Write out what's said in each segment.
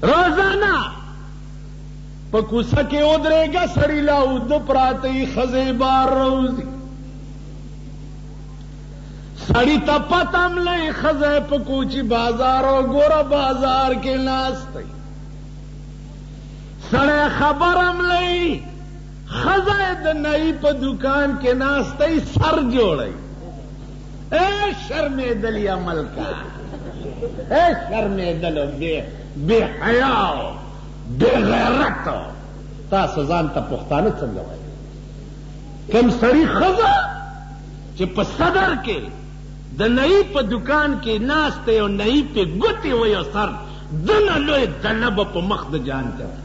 روزانہ په کوڅه کې ودرېږه سړي لا اوده پراته یي ښځې بار روزي سړي ته پته هم لئ ښځی په کوچي بازار او ګوره بازار کې ناست دی سړی خبر هم لئ ښځی د نئی په دکان کې ناست دی سر جوړی اے شرمېدلې عمل کا اے شرمېدلو بے حیاو بے غیرتو تاسو ځان ته پښتانه څنګه وایي کوم سړي ښځه چې په صدر کې د نئی په دکان کې ناست دی او نئی پې ګوتې وی او سر دنه لوی دنه به په مخ د جان کوي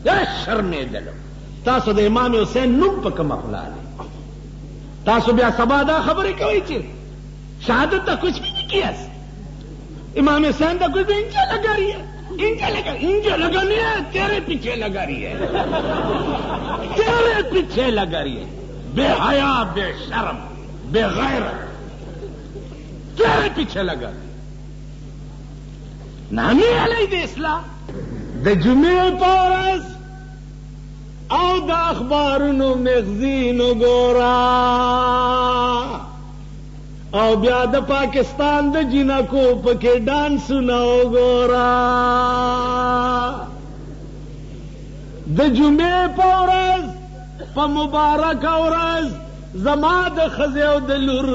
یا شرمېدلو تاسو د امام حسین نوم په کومه خوله دی تاسو بیا سبا دا خبرې کوئ چې شهادت کا کچھ بھی نہیں کیا امام حسین کا کچھ بھی انجا لگا رہی ہے انجا لگا نہیں ہے تیرے پیچھے لگا رہی ہے تیرے پیچھے لگا رہی ہے بے حیا بے شرم بے غیرت تیرے پیچھے لگا رہی نامی علیہ د اسلام د جمعې په ورځ او د اخبارونو مغزین وګوره او بیا د پاکستان د جنکو پکې ډانسونه وګوره د جمعې په ورځ په مبارکه ورځ زما د ښځې او د لور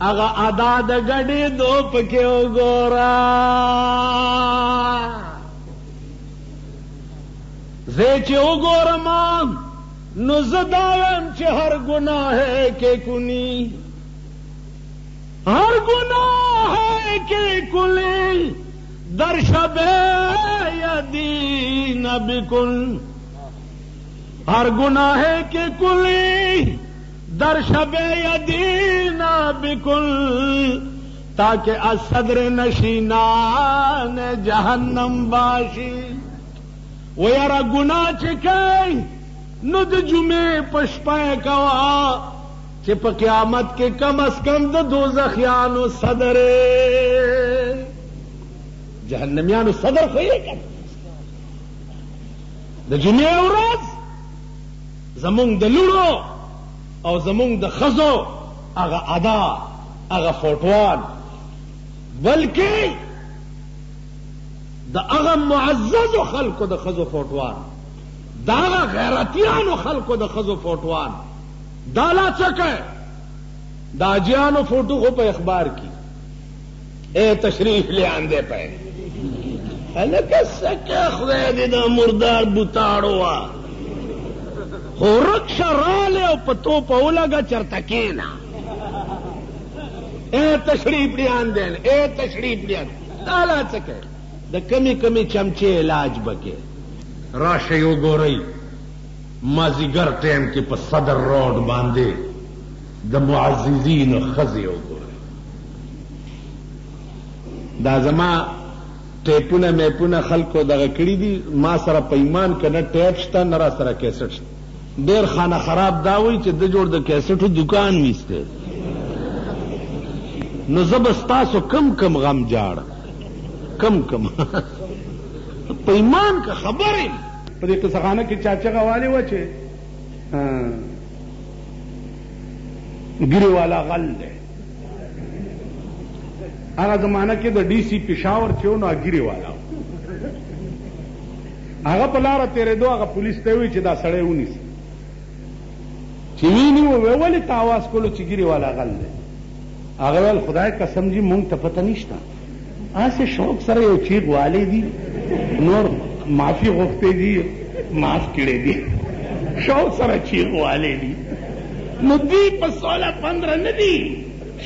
هغه ادا د ګډېدو پکې وګوره زه چې وګورم نو زه دا وایم چې هر ګناه کې کنی ہر گناہ کے کلی در شب یدین بکن ہر گناہ کے کلی در شب یدین بکن تاکہ از صدر نشینان جہنم باشی ویرا گناہ چکے نو د جمعې پشپای کوا چې په قیامت کې کم از کم د دوزخیانو صدر جهنميانو صدر خو یې کړ د جمعې ورځ زمونږ د لوړو او زمونږ د ښځو هغه ادا هغه فوټوان بلکې د هغه معززو خلکو د ښځو فوټوان د هغه غیرتیانو خلکو د ښځو فوټوان دالا چکے داجیانو فوٹو کو پہ اخبار کی اے تشریف لے آندے پہ سکے خدای دا مردار بتاڑو ہو رکش رالے او پتو پو لگا چرتکینا اے تشریف لے آندے اے تشریف لے آندے دالا چکے دا کمی کمی چمچے علاج بکے راشیو گو رئی مازیګر ټیم کې په صدر روډ باندې د معززین ښځې وګورئ دا زما ټیپونه میپونه خلکو دغه کړي دي ما سره په ایمان که نه ټیپ شته نه را سره کیسټ شته ډېر خانه خراب دا وایي چې د جوړ د کیسټو دکان ویسته نو زه به ستاسو کم کم غم جاړم کم کم په ایمان که خبر یم په دې قصخانه کې چاچا غوالی و چې ګیري والا غل دی هغه زمانه کې د ډي سي پېښور چې و نو ګیري والا هغه په لاره تېرېدو هغه پولیس ته وایي چې دا سړی ونیسي چې ویني و ولې ته اواز کولو چې ګیري والا غل دی هغه ویل خدای قسم جي مونږ ته پته نشته هسې شوق سره یو چیغ والی دي نور معافی غوښتې دي معاف کړی دي شوق سره چیغ والی دي نو دوی په 16-15 نه دي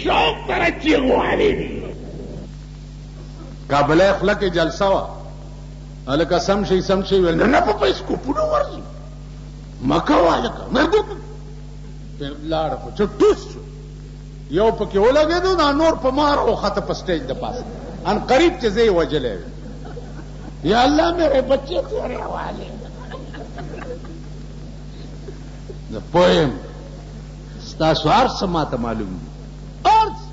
شوق سره چیغ والی دي کابلی خوله کې جلسه وه هلکه سم شي ویل نه په پیسکوپونو ورځو مه کوه هلکه لاړه خو چې ټوس شو یو پکې ولګېدو دا نور په مار وخته په سټیج د پاسه ان قریب چې زه یې وجلی یا اللہ میرے بچے تیرے حوالے زه پوهیم ستاسو هر څه ماته معلوم دي هر څه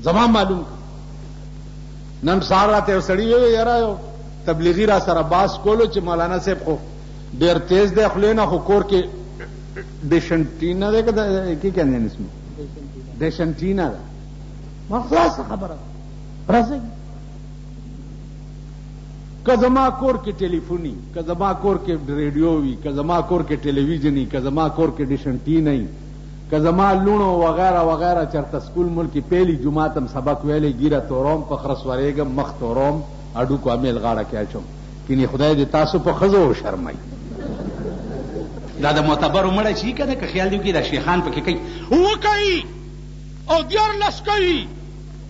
زما معلوم نن سهار راته یو سړي وویل یاره یو تبلیغي را سره باس کولو چې مولانا صاحب خو ډېر تیز دی خولې نه خو کور کې ډیشنټینا دی که کې کېندې اسمه ډیشنټینا ده ما خلاصه خبره راځئ که زما کور کې ټلیفوني که زما کور کې ریډیو وي که زما کور کې ټلویزیوني که زما کور کې ډیشنټینه که زما لونو وغیرہ وغیرہ چرته سکول ملکی پہلی جماعتم سبق ویلې ګیره تورم په خرس ورېږم مخ تورم اډو کو امیل غاړه کې اچوم کینی خدای دې تاسو په ښځو وشرمئ دا د معتبرو مړی چې که ده که خیال دی وکړي دا شیخان پکې کوي وکوي او 14 کوي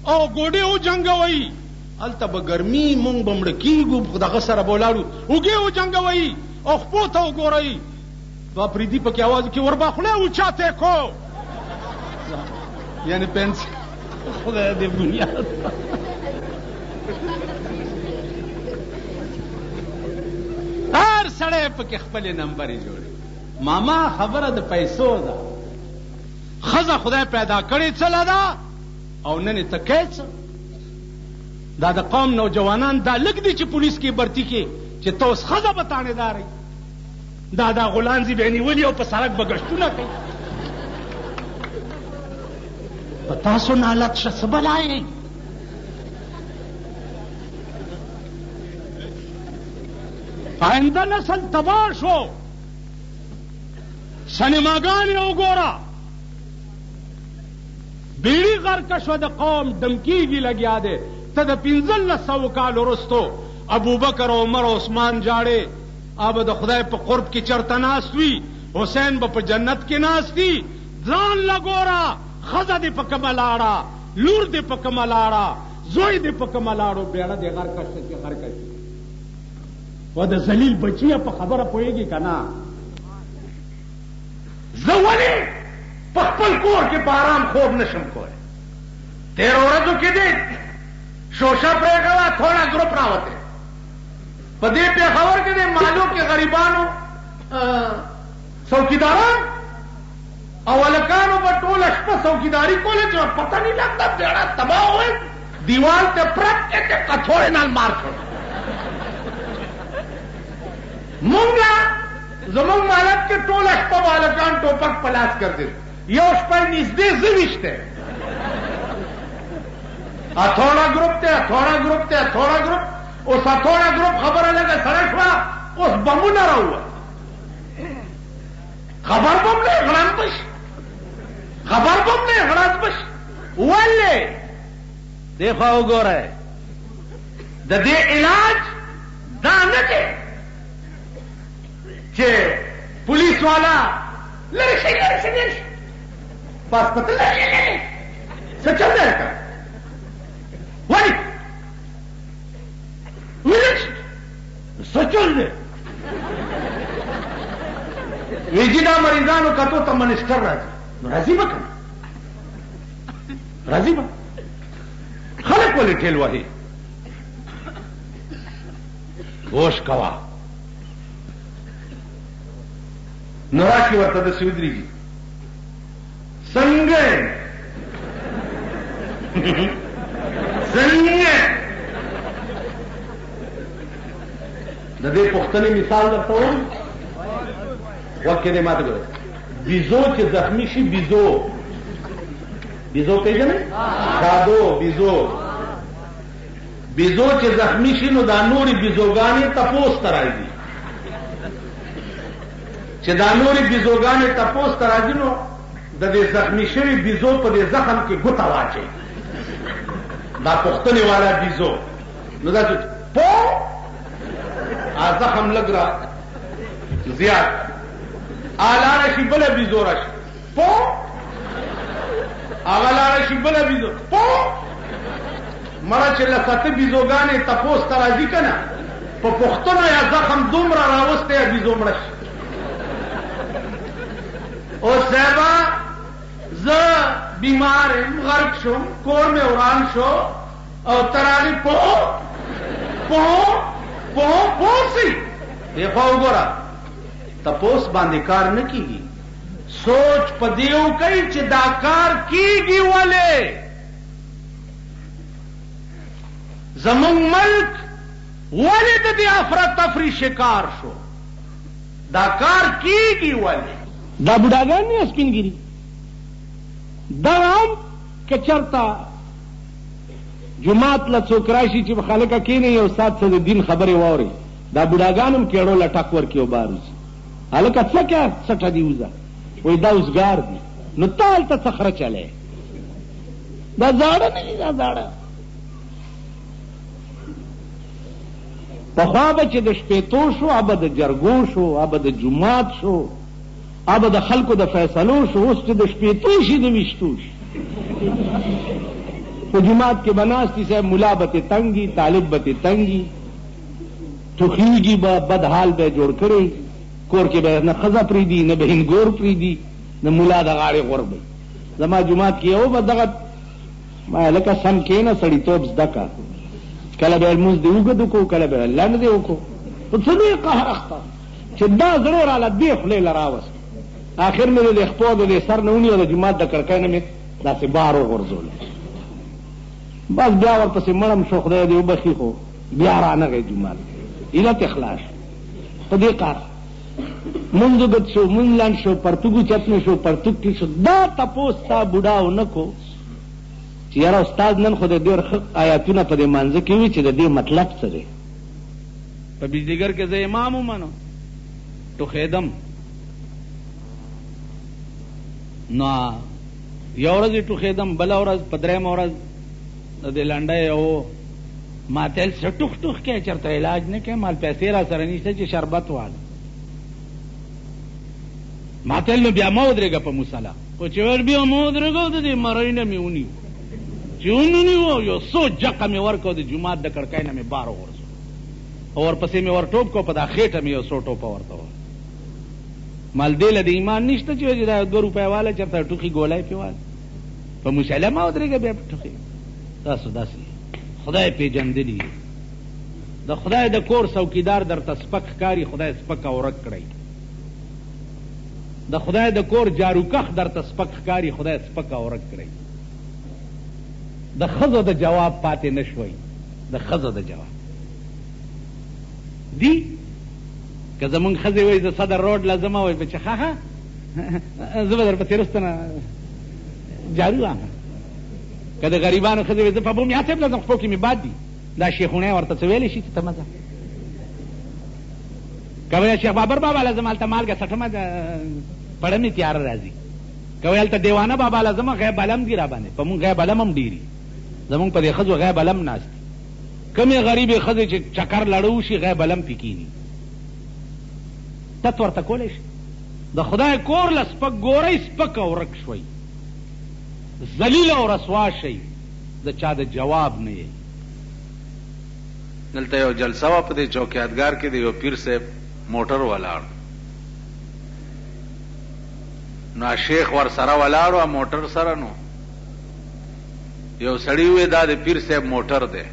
او ګوډې وجنګوئ هلته به ګرمي مونږ به مړه کېږو دغه سره به ولاړو اوږې وجنګوئ او خپو ته وګورئ تو اپریدی پکی آواز کی وربا خلے اچھاتے کو یعنی پینس خدا دے بنیاد ہر سڑے پکی خپل نمبری جوڑی ماما خبر د پیسو دا خزا خدای پیدا کړي چلا دا او نن تکیچ دا د قوم نوجوانان دا لګ دي چې پولیس کې برتی کې چې توس خزا بتانے داري دا غلانزی به نیولي او په سړک به ګشتونه کوي په تاسو نالت شه څه بلایئ آئنده نسل تباه شو سینماګانې وګوره بیړي غرقه شوه د قوم دمکیږي لګیا دی ته د 1500 کال وروستو ابوبکر عمر عثمان جاړې اب د خدای په قرب کې چرته ناست وي حسین به په جنت کې ناست وي ځان لګوره ښځه دې په کومه لاړه لور دې په کومه لاړه زوی دې په کومه لاړو بیړه دې غرقه شته چې غرقه شي و د ذلیل بچیه په خبره پوهېږي که نه زه ولې په خپل کور کې په آرام خوب نشم کولی 13 ورځو کې دې شوشه پرېږده تھوڑا ګروپ راوته په دې پېښور کې د مالو کې غریبانو څوکیداران او هلکانو به ټوله شپه څوکیداري کوله چې پته نه لګته بیړه تباه ہوئے دیوال ته پرت کې ته کټوړې نال مار کړ مونږه زمونږ مالک کې ټوله شپه به هلکان ټوپک په لاس ګرځېد یو شپه نږدې زه ویشته اتھوڑا گروپ ته اتھوڑا گروپ ته اتھوڑا گروپ اوس اتھوڑا گروپ خبره لګه سره شوه اوس بمونه راووت خبر بم نه غړان بش خبر بم نه غړان بش ولې دیخوا وګورئ د دې علاج دا نه دی چې پولیس والا لرې شي لرې شي لرې شي پاسپورت لرې لرې څه چل دی که ولې ولې څه چل دی ویجی دا مریضانو کتو ته منسټر راځي نو راځي به که راځي به خلک ولې ټیل وهي هوش کوه نو راشي ورته داسې ودرېږي څنګه څنګه د دې پوښتنې مثال درته وایم وکې دې ماته ګوره بیزو چې زخمی شي بیزو پیژنئ شادو بیزو چې زخمی شي نو دا نورې بیزوګانې تپوس ته راځي چې دا نورې بیزوګانې تپوس ته راځي نو د دې زخمی شوي بیزو په دې زخم کې ګوته واچوي دا پوښتنې والا بیزو نو دا پو زخم لږ را زیات آلاره شي بله بیزو راشي پو هغه لاړه شي بله بیزو پو مړه چې لسته بیزوګانې تپوس ته راځي که نه په پوښتنو یا زخم دومره راوستی یا بیزو مړه شي اوس صاحبه زه بیمار یم غرق شوم کور مې وران شو او ته راغلې پوسئ دیخوا وګوره تپوس باندې کار نه کیږي سوچ په دې وکئ چې دا کار کیږي ولې زمون ملک ولې د دې افراتفری شکار شو؟ دا کار کیږي ولې؟ دا بوډاګان نه سپینګری دا هم که چرته جماعت له څوک راشي چې خلکه کېني یو سات څه د دین خبرې واوري، دا بوډاګان هم کېړو له ټک ورکي او بار وځي. هلکه څه کې سټه دي وځه وایي دا اوزګار دي، نو ته هلته څه خره چلی؟ دا زاړه نه دي، دا زاړه. پخوا به چې د شپېتو شو، ابه د جرګو شو، ابه د جماعت شو، ابه د خلکو د فیصلو شو. اوس چې د شپېتو شي د ویشتو شي. په جماعت کې به ناستي صاحب، ملا به تې تنګي، طالب به تې تنګي، ټوخیږي به، بد حال به جوړ کړی، کور کې به نه ښځه پرېږدي نه به هندګور پرېږدي نه ملا د غاړې غور به. زما جماعت کې یو به دغه ما لکه سم کېنه سړیتوب زده که، کله به لمونځ دې اوږد وکړو، کله به لنډ دې وکړو. په څه دې قهر اخته چې دا زړه راله دې خولې له راوست. آخر مې د خپو د دې سر نه ونیو، د جومات د کړکۍ نه مې داسې بار وغورځولو. بس بیا ورپسې مړم شو، خدای دې وبخي، خو بیا رانغی جومات، علت خلاص په دې کار. مونځ اوږد شو، مونځ لنډ شو، پرتوګ اوچت مې شو، پرتوګ ټیټ شو. دا تپوس تا بوډا ونه کو چې یاره استاد نن خو د ډېر ښه آیاتونه په دې مانځه کې وي چې د دې مطلب څه دی. په بجلیګر کې زه امام ومنو ټوخېدم، نو یو ورځ یې ټوخېدم، بله ورځ په درېیمه ورځ د دې لنډی او ما تل څه ټوخ ټوخ کې چېرته علاج نه کوې، مال پیسې را سره نشته چې شربت واله. ما تل نو بیا مه ودرېږه په مصله، خو چې ور بیا مه ودرېږه د دې مرۍ نه مې ونیو، چې ونیو یو څو جقه مې ورکړو، د جومات د کړکۍ نه مې بار وغورځو او ورپسې مې ور ټوپ کړو، په دا خېټه مې یو څو ټوپه ورته وه. مال دې له د ایمان نشته چې دا 2 روپۍ واله چېرته ټوخي ګولی پې واله، په مصله مه ودرېږه بیا په ټوخي. تاسو داسې خدای پیژندلي، د خدای د کور څوکیدار درته سپک ښکاري، خدای سپک او ورک کړی. د خدای د کور جاروکخ درته سپک ښکاري، خدای سپک او ورک کړی. د ښځو د جواب پاتې نه شوی، د ښځو د جواب دی که زمونږ ښځې وایي زه صدر روډ له ځمه، وایي بچه ښه زه به در پسې رسته نه جارو واخلم. که د غریبانو ښځې وایي زه په بومیا صاحب له ځم، خپو کې مې باد دي، دا شیخونه ورته څه ویلی شي چې ته مه ځه. که وایي شیخ بابر بابا له ځم، هلته مالګه څټمه پړه مې تیاره راځي. که وایي هلته دیوانه بابا له ځمه، غیب علم دي را باندې، په مونږ غیب علم هم ډېري، زمونږ په دې ښځو غیب علم ناست دي. کمې غریبې ښځې چې چکر لړه وشي، غیب علم پې کېني. تت ورته کولی شي؟ د خدای کور له سپک ګورئ، سپک او ورک شوئ، ذلیل او رسوا شئ، د چا د جواب نه یې. دلته یو جلسه وه په دې چوکیاتګار کې، د یو پیر صاحب موټر ولاړ، نو شیخ ور سره ولاړ و موټر سره. نو یو سړي وی دا د پیر صاحب موټر دی.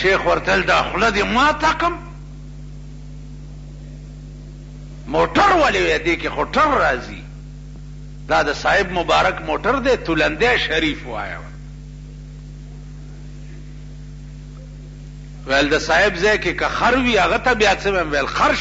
شیخ ورته دا خوله دې ما تکم، موټر ولې وی دی کې خوټر راځي، دا د صاحب مبارک موټر دی، تولندی شریف وایا. ویل د صاحب ځای کې که خر وي هغه ته بیا څه ویم، ویل خر